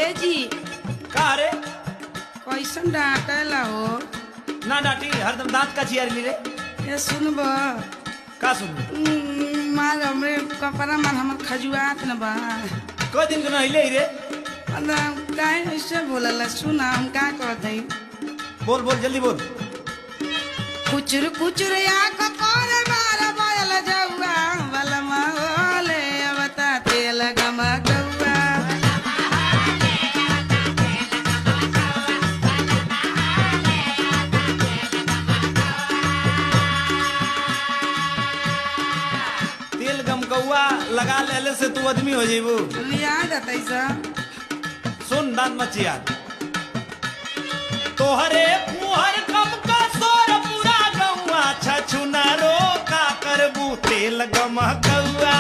ए जी का रे? कैसन डांटेला हो? ना डांटी, हरदम दांत का चियार ली रे। ये सुनब का सुन? मार हमरे कपड़ा मन हमर खजुआत न बा। कोई दिन के नहिले रे। काहे ऐसे बोलला? सुना हम का कहत हई। बोल बोल जल्दी बोल। कुचुर कुचुर आँख कोर मार बोल जौआ बलमा होले अबता तेल गमा गौआ। तेल गमकौआ लगा लेले से तू आदमी हो जेबू। याद आतई सा सुन दांत मत चियार। तोहरे मुहर कम का सोर पूरा गौआ छछुना रो का करबू तेल गमकौआ।